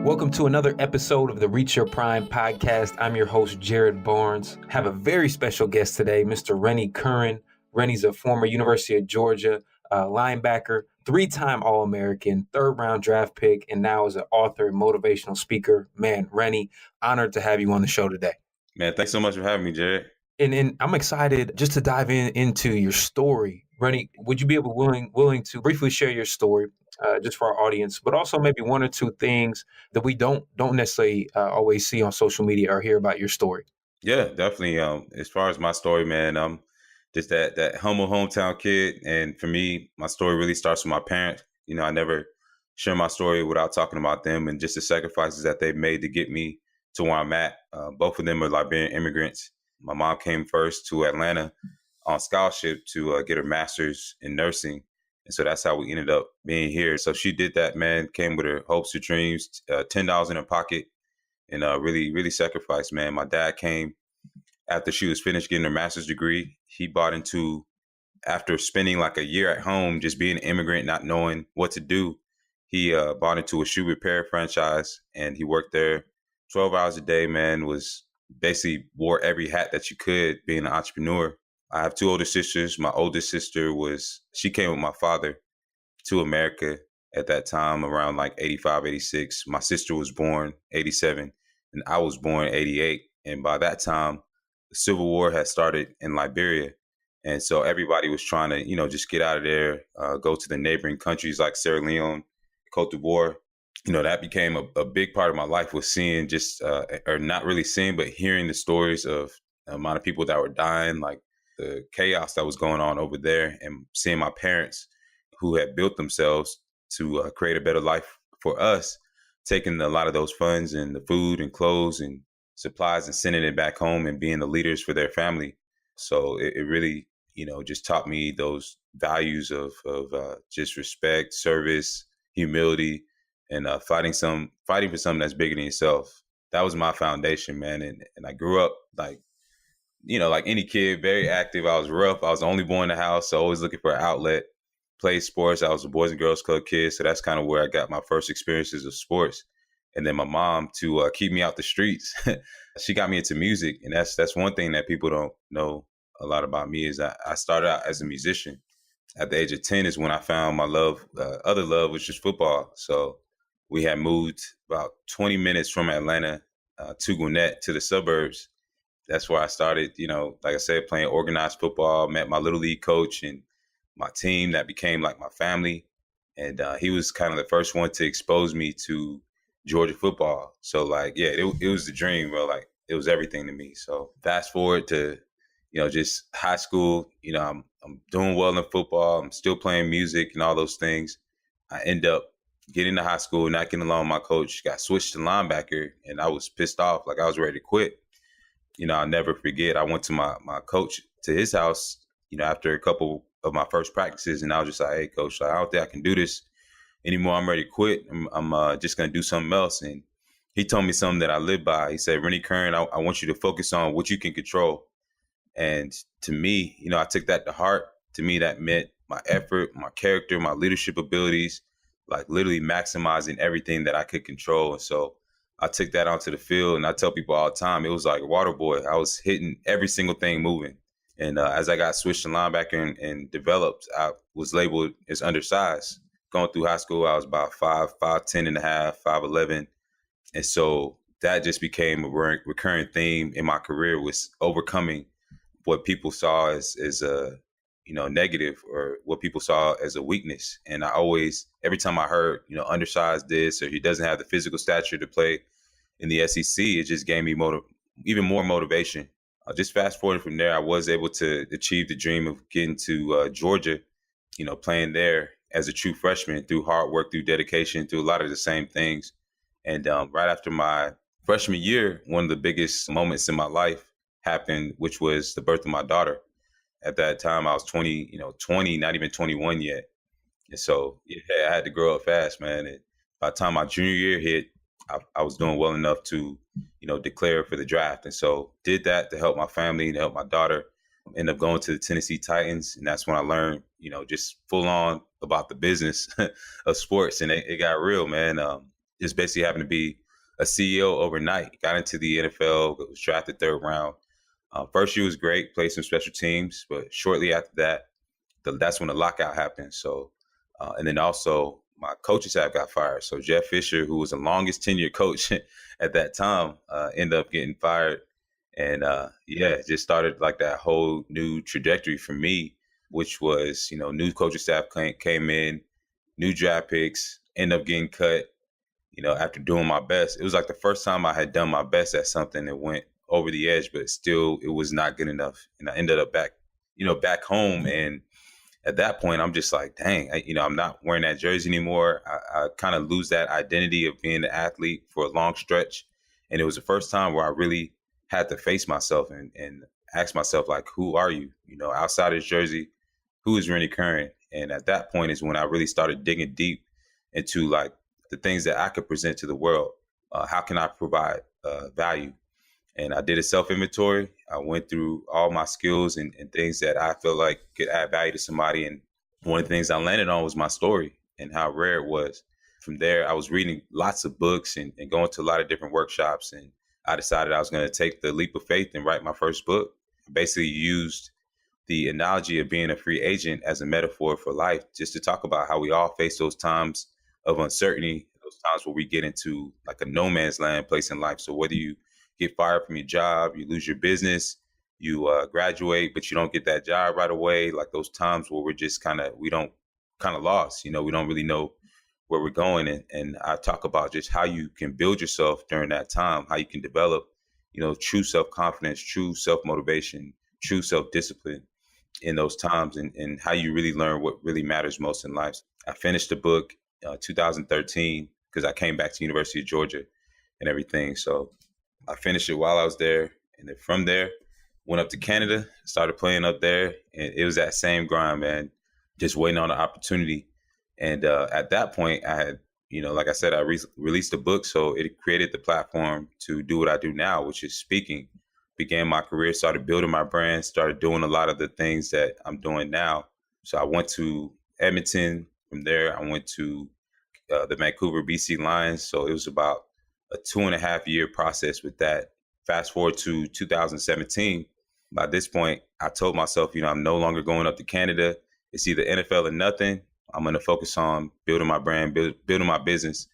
Welcome to another episode of the Reach Your Prime podcast. I'm your host, Jared Barnes. Have a very special guest today, Mr. Rennie Curran. Rennie's a former University of Georgia linebacker, three-time All-American, third-round draft pick, and now is an author and motivational speaker. Man, Rennie, honored to have you on the show today. Man, thanks so much for having me, Jared. And I'm excited just to dive into your story. Rennie, would you be willing to briefly share your story? Just for our audience, but also maybe one or two things that we don't necessarily always see on social media or hear about your story. Yeah, definitely. As far as my story, man, I'm just that humble hometown kid, and for me, my story really starts with my parents. You know, I never share my story without talking about them and just the sacrifices that they've made to get me to where I'm at. Both of them are Liberian immigrants. My mom came first to Atlanta on scholarship to get her master's in nursing. And so that's how we ended up being here. So she did that, man, came with her hopes and dreams, $10 in her pocket, and really sacrificed, man. My dad came after she was finished getting her master's degree. He bought into, after spending like a year at home, just being an immigrant, not knowing what to do, he bought into a shoe repair franchise, and he worked there 12 hours a day, man, was basically wore every hat that you could being an entrepreneur. I have two older sisters. My oldest sister she came with my father to America at that time around like 85, 86. My sister was born 87 and I was born 88. And by that time, the Civil War had started in Liberia. And so everybody was trying to, just get out of there, go to the neighboring countries like Sierra Leone, Cote d'Ivoire. That became a big part of my life, was seeing or not really seeing, but hearing the stories of the amount of people that were dying, like the chaos that was going on over there, and seeing my parents who had built themselves to create a better life for us, taking a lot of those funds and the food and clothes and supplies and sending it back home and being the leaders for their family. So it really, just taught me those values of just respect, service, humility, and fighting for something that's bigger than yourself. That was my foundation, man. And I grew up like any kid, very active. I was rough. I was the only boy in the house, so always looking for an outlet. Played sports. I was a Boys and Girls Club kid, so that's kind of where I got my first experiences of sports. And then my mom, to keep me out the streets, she got me into music, and that's one thing that people don't know a lot about me, is that I started out as a musician. At the age of 10 is when I found my love, other love, which is football. So we had moved about 20 minutes from Atlanta to Gwinnett, to the suburbs. That's where I started, like I said, playing organized football, met my little league coach and my team that became like my family. And he was kind of the first one to expose me to Georgia football. So it was the dream, bro. Like, it was everything to me. So fast forward to, just high school, I'm doing well in football. I'm still playing music and all those things. I end up getting to high school, not getting along with my coach, got switched to linebacker, and I was pissed off. Like, I was ready to quit. I'll never forget, I went to my coach, to his house, after a couple of my first practices, and I was just like, hey, coach, I don't think I can do this anymore. I'm ready to quit. I'm just going to do something else. And he told me something that I live by. He said, Rennie Curran, I want you to focus on what you can control. And to me, I took that to heart. To me, that meant my effort, my character, my leadership abilities, like literally maximizing everything that I could control. And so I took that onto the field, and I tell people all the time, it was like water boy. I was hitting every single thing moving. And as I got switched to linebacker and developed, I was labeled as undersized. Going through high school, I was about 5'10" and a half, 5'11". And so that just became a recurring theme in my career, was overcoming what people saw as a negative, or what people saw as a weakness. And I always, every time I heard, undersized this, or he doesn't have the physical stature to play in the SEC, it just gave me even more motivation. Just fast forward from there, I was able to achieve the dream of getting to Georgia, playing there as a true freshman, through hard work, through dedication, through a lot of the same things. And right after my freshman year, one of the biggest moments in my life happened, which was the birth of my daughter. At that time, I was 20, not even 21 yet. And so I had to grow up fast, man. And by the time my junior year hit, I was doing well enough to, declare for the draft. And so did that to help my family, to help my daughter. Ended up going to the Tennessee Titans. And that's when I learned, just full on about the business of sports. And it got real, man. just basically happened to be a CEO overnight. Got into the NFL, was drafted third round. First year was great, played some special teams, but shortly after that, that's when the lockout happened. So, and then also my coaching staff got fired. So Jeff Fisher, who was the longest tenured coach at that time, ended up getting fired. And yeah, it just started like that whole new trajectory for me, which was, new coaching staff came in, new draft picks, end up getting cut, after doing my best. It was like the first time I had done my best at something that went over the edge, but still it was not good enough. And I ended up back home. And at that point, I'm just like, dang, I'm not wearing that jersey anymore. I kind of lose that identity of being an athlete for a long stretch. And it was the first time where I really had to face myself and ask myself, like, who are you? Outside of this jersey, who is Rennie Curran? And at that point is when I really started digging deep into like the things that I could present to the world. How can I provide value? And I did a self-inventory. I went through all my skills and things that I feel like could add value to somebody. And one of the things I landed on was my story and how rare it was. From there, I was reading lots of books and going to a lot of different workshops. And I decided I was going to take the leap of faith and write my first book. I basically used the analogy of being a free agent as a metaphor for life, just to talk about how we all face those times of uncertainty, those times where we get into like a no man's land place in life. So whether you get fired from your job, you lose your business, you graduate, but you don't get that job right away. Like those times where we don't lost, we don't really know where we're going. And I talk about just how you can build yourself during that time, how you can develop, true self-confidence, true self-motivation, true self-discipline in those times and how you really learn what really matters most in life. I finished the book 2013 because I came back to University of Georgia and everything. So I finished it while I was there. And then from there, went up to Canada, started playing up there. And it was that same grind, man, just waiting on an opportunity. And at that point, I had, like I said, I released a book. So it created the platform to do what I do now, which is speaking. Began my career, started building my brand, started doing a lot of the things that I'm doing now. So I went to Edmonton. From there, I went to the Vancouver BC Lions. So it was about a 2.5 year process with that. Fast forward to 2017. By this point, I told myself, I'm no longer going up to Canada. It's either NFL or nothing. I'm going to focus on building my brand, building my business.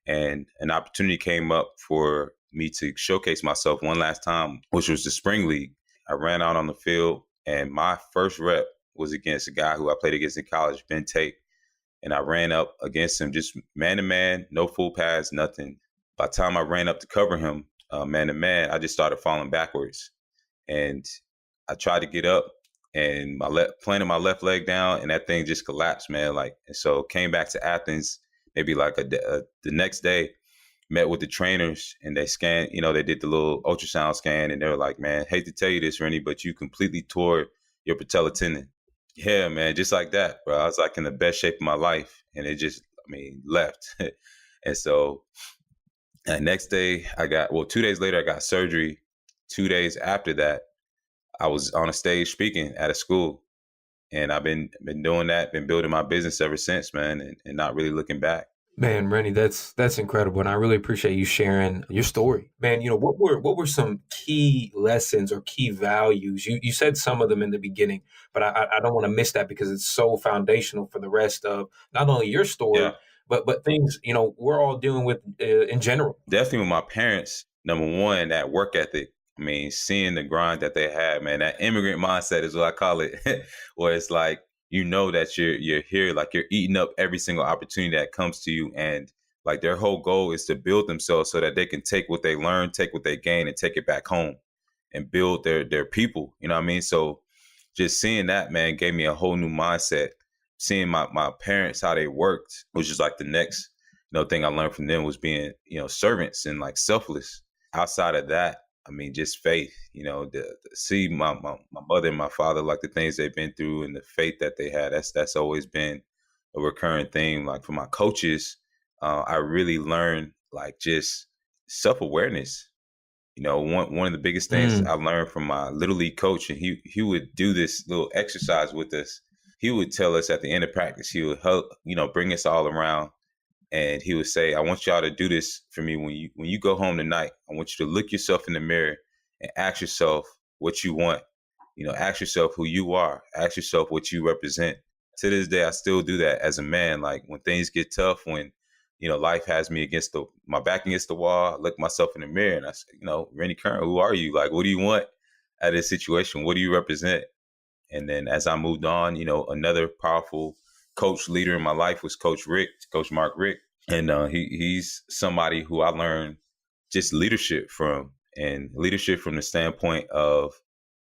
And an opportunity came up for me to showcase myself one last time, which was the Spring League. I ran out on the field, and my first rep was against a guy who I played against in college, Ben Tate. And I ran up against him just man-to-man, no full pads, nothing. By the time I ran up to cover him man-to-man, I just started falling backwards. And I tried to get up and planted my left leg down, and that thing just collapsed, man. And so came back to Athens maybe like the next day, met with the trainers, and they scanned, they did the little ultrasound scan, and they were like, man, hate to tell you this, Rennie, but you completely tore your patella tendon. Yeah, man, just like that, bro. I was like in the best shape of my life, and it just, left. And so next day 2 days later, I got surgery. 2 days after that, I was on a stage speaking at a school, and I've been doing that, been building my business ever since, man, and not really looking back. Man, Rennie, that's incredible, and I really appreciate you sharing your story. Man, what were some key lessons or key values? You said some of them in the beginning, but I don't want to miss that because it's so foundational for the rest of not only your story, Yeah. but things we're all dealing with in general. Definitely with my parents. Number one, that work ethic. Seeing the grind that they had, man, that immigrant mindset is what I call it, where it's like, that you're here, like you're eating up every single opportunity that comes to you. And like their whole goal is to build themselves so that they can take what they learn, take what they gain, and take it back home and build their people. You know what I mean? So just seeing that, man, gave me a whole new mindset. Seeing my parents, how they worked, which is like the next, thing I learned from them was being, servants and like selfless. Outside of that, just faith, to see my mother and my father, like the things they've been through and the faith that they had, that's always been a recurring theme. Like for my coaches, I really learned like just self-awareness. One of the biggest things I learned from my Little League coach, and he would do this little exercise with us. He would tell us at the end of practice, he would help, bring us all around And he would say, I want y'all to do this for me when you go home tonight. I want you to look yourself in the mirror and ask yourself what you want. Ask yourself who you are. Ask yourself what you represent. To this day, I still do that as a man. Like when things get tough, when life has me against my back against the wall, I look myself in the mirror and I say, Rennie Curran, who are you? Like, what do you want out of this situation? What do you represent? And then as I moved on, another powerful coach leader in my life was Coach Mark Rick. And he's somebody who I learned just leadership from, and leadership from the standpoint of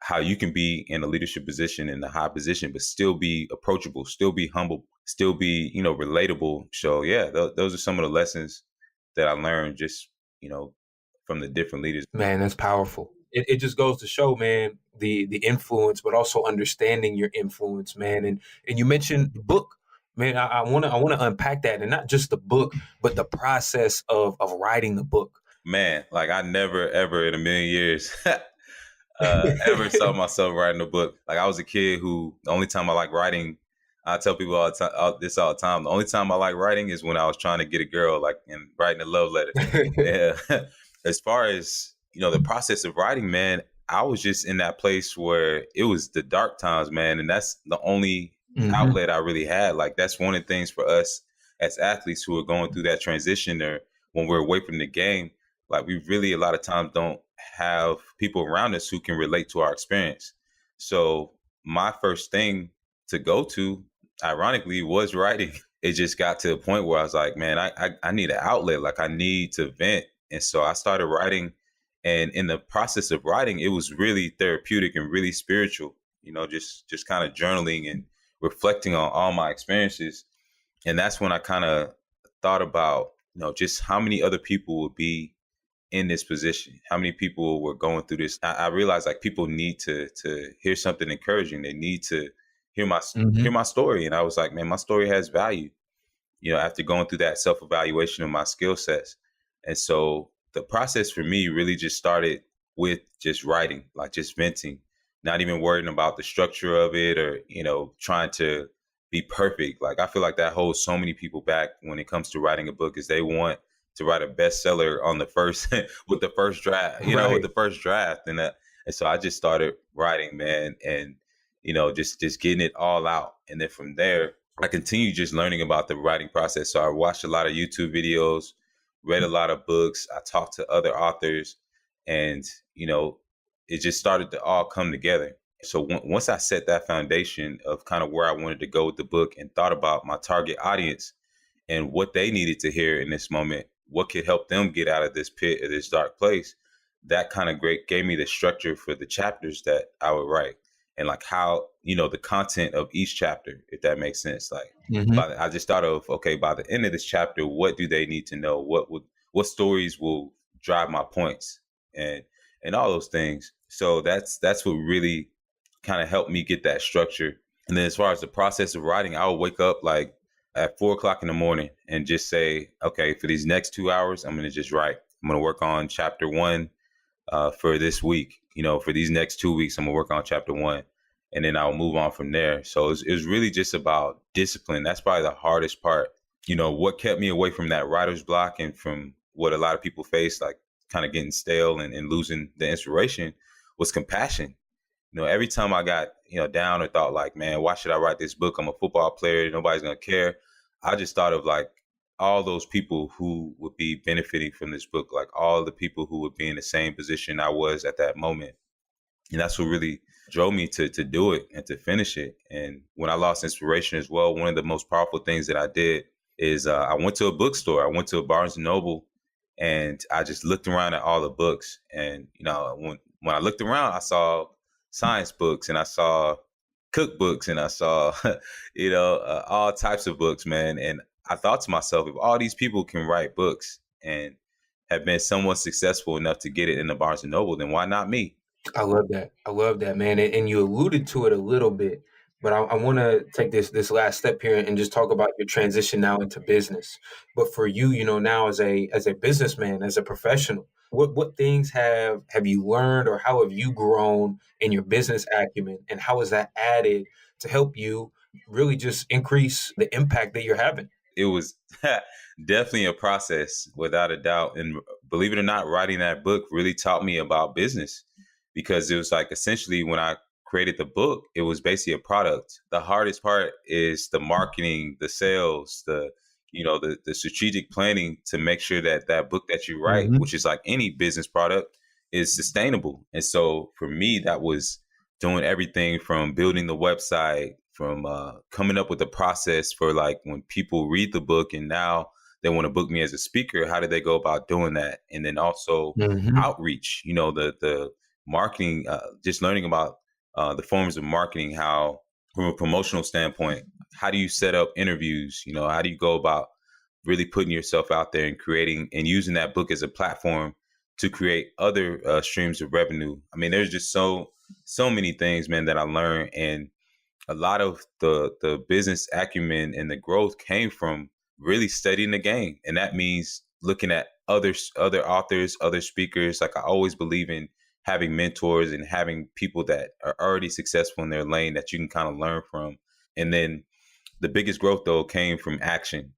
how you can be in a leadership position, in a high position, but still be approachable, still be humble, still be, relatable. So yeah, those are some of the lessons that I learned just, from the different leaders. Man, that's powerful. It just goes to show, man, the influence, but also understanding your influence, man. And you mentioned the book, man. I wanna unpack that, and not just the book, but the process of writing the book. Man, like I never ever in a million years ever saw myself writing a book. Like I was a kid who the only time I like writing, I tell people all the time, all the time. The only time I like writing is when I was trying to get a girl, like and writing a love letter. Yeah. As far as the process of writing, man, I was just in that place where it was the dark times, man, and that's the only Hmm. outlet I really had. Like that's one of the things for us as athletes who are going through that transition, or when we're away from the game. Like we really a lot of times don't have people around us who can relate to our experience. So my first thing to go to, ironically, was writing. It just got to a point where I was like, man, I need an outlet. Like I need to vent. And so I started writing. And in the process of writing, it was really therapeutic and really spiritual, just kind of journaling and reflecting on all my experiences. And that's when I kind of thought about, just how many other people would be in this position, how many people were going through this. I realized like people need to hear something encouraging. They need to hear my hear Hmm. my story. And I was like, man, my story has value, after going through that self-evaluation of my skill sets. And so the process for me really just started with just writing, like just venting, not even worrying about the structure of it, or, trying to be perfect. Like I feel like that holds so many people back when it comes to writing a book, is they want to write a bestseller on the first with the first draft, with Right. the first draft. And so I just started writing, man, and just getting it all out. And then from there, I continued just learning about the writing process. So I watched a lot of YouTube videos, read a lot of books. I talked to other authors, and it just started to all come together. So once I set that foundation of kind of where I wanted to go with the book, and thought about my target audience and what they needed to hear in this moment, what could help them get out of this pit or this dark place, that kind of gave me the structure for the chapters that I would write, and like how, the content of each chapter, if that makes sense. Like Hmm. I just thought of, okay, by the end of this chapter, what do they need to know? What stories will drive my points, and all those things. So that's what really kind of helped me get that structure. And then as far as the process of writing, I would wake up like at 4 o'clock in the morning and just say, okay, for these next 2 hours, I'm going to just write. I'm going to work on chapter one for this week. For these next 2 weeks, I'm going to work on chapter one, and then I'll move on from there. So it was really just about discipline. That's probably the hardest part. What kept me away from that writer's block and from what a lot of people face, like kind of getting stale and losing the inspiration, was compassion. Every time I got, down or thought like, man, why should I write this book? I'm a football player. Nobody's going to care. I just thought of like all those people who would be benefiting from this book, like all the people who would be in the same position I was at that moment. And that's what really drove me to do it and to finish it. And when I lost inspiration as well, one of the most powerful things that I did is I went to a bookstore. I went to a Barnes and Noble, and I just looked around at all the books. And when I looked around, I saw science books, and I saw cookbooks, and I saw all types of books, man. And I thought to myself, if all these people can write books and have been somewhat successful enough to get it in the Barnes and Noble, then why not me? I love that. I love that, man. And you alluded to it a little bit, but I want to take this last step here and just talk about your transition now into business. But for you, now as a businessman, as a professional, what things have you learned, or how have you grown in your business acumen, and how has that added to help you really just increase the impact that you're having? It was definitely a process, without a doubt. And believe it or not, writing that book really taught me about business, because it was like essentially when I created the book, it was basically a product. The hardest part is the marketing, the sales, the strategic planning to make sure that that book that you write, Hmm. which is like any business product, is sustainable. And so for me, that was doing everything from building the website, from coming up with a process for like when people read the book and now they want to book me as a speaker, how do they go about doing that? And then also Hmm. outreach, the marketing, just learning about the forms of marketing, how from a promotional standpoint, how do you set up interviews? How do you go about really putting yourself out there and creating and using that book as a platform to create other streams of revenue? I mean, there's just so many things, man, that I learned. And a lot of the business acumen and the growth came from really studying the game. And that means looking at other authors, other speakers. Like, I always believe in having mentors and having people that are already successful in their lane that you can kind of learn from. And then the biggest growth though came from action.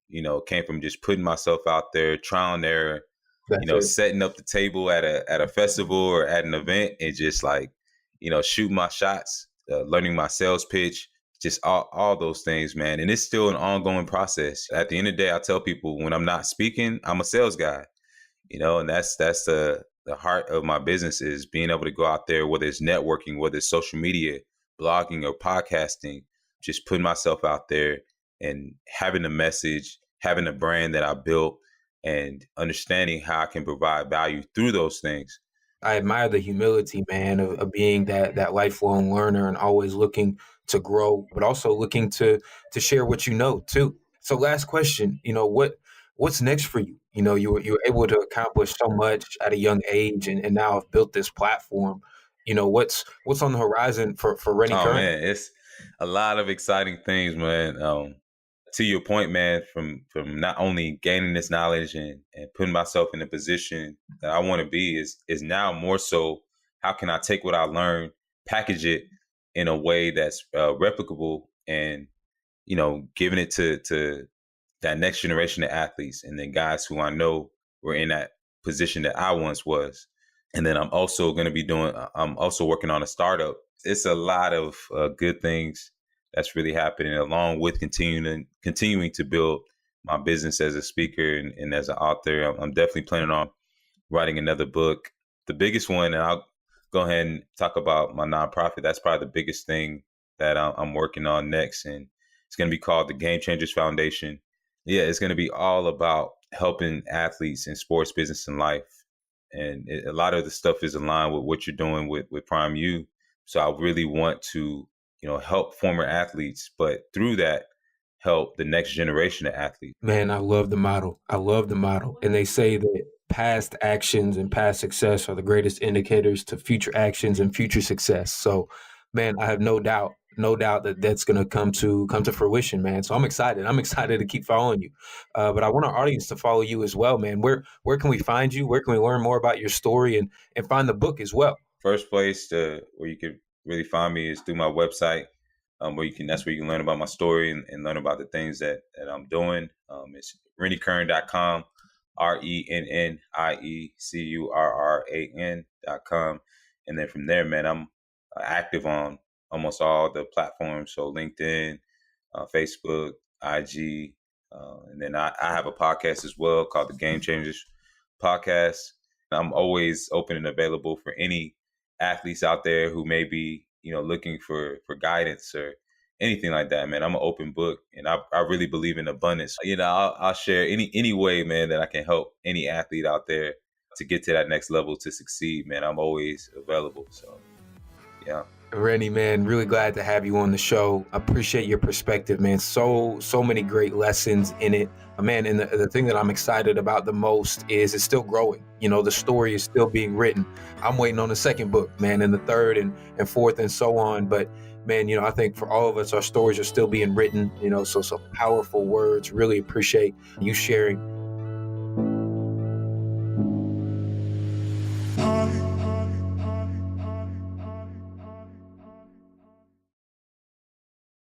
Came from just putting myself out there, trial and error, That's it. setting up the table at a festival or at an event, and just like, shooting my shots, learning my sales pitch, just all those things, man. And it's still an ongoing process. At the end of the day, I tell people, when I'm not speaking, I'm a sales guy, and that's the heart of my business, is being able to go out there, whether it's networking, whether it's social media, blogging, or podcasting, just putting myself out there and having a message, having a brand that I built, and understanding how I can provide value through those things. I admire the humility, man, of being that lifelong learner and always looking to grow, but also looking to share what you know too. So, last question, what's next for you? You were able to accomplish so much at a young age, and now have built this platform. What's on the horizon for Rennie Oh Curran? man, it's a lot of exciting things, man. To your point, man, from not only gaining this knowledge and putting myself in a position that I want to be, is now more so, how can I take what I learned, package it in a way that's replicable, and giving it to that next generation of athletes, and then guys who I know were in that position that I once was. And then I'm also working on a startup. It's a lot of good things that's really happening, along with continuing to build my business as a speaker and as an author. I'm definitely planning on writing another book. The biggest one, and I'll go ahead and talk about my nonprofit. That's probably the biggest thing that I'm working on next. And it's going to be called the Game Changers Foundation. Yeah, it's going to be all about helping athletes in sports, business, and life. And a lot of the stuff is aligned with what you're doing with Prime U. So I really want to, help former athletes, but through that, help the next generation of athletes. Man, I love the model. I love the model. And they say that past actions and past success are the greatest indicators to future actions and future success. So, man, I have no doubt that that's going to come to fruition, man. So I'm excited. I'm excited to keep following you. But I want our audience to follow you as well, man. Where can we find you? Where can we learn more about your story and find the book as well? First place where you could really find me is through my website, that's where you can learn about my story and learn about the things that I'm doing. It's renniecurran.com, RennieCurran.com. And then from there, man, I'm active on almost all the platforms. So LinkedIn, Facebook, IG. And then I have a podcast as well called the Game Changers Podcast. I'm always open and available for any athletes out there who may be, looking for guidance or anything like that, man. I'm an open book, and I really believe in abundance. I'll share any way, man, that I can help any athlete out there to get to that next level, to succeed, man. I'm always available. So, yeah. Rennie, man, really glad to have you on the show. Appreciate your perspective, man. So many great lessons in it, man. And the thing that I'm excited about the most is it's still growing. The story is still being written. I'm waiting on the second book, man, and the third and fourth and so on. But man, I think for all of us, our stories are still being written. So some powerful words. Really appreciate you sharing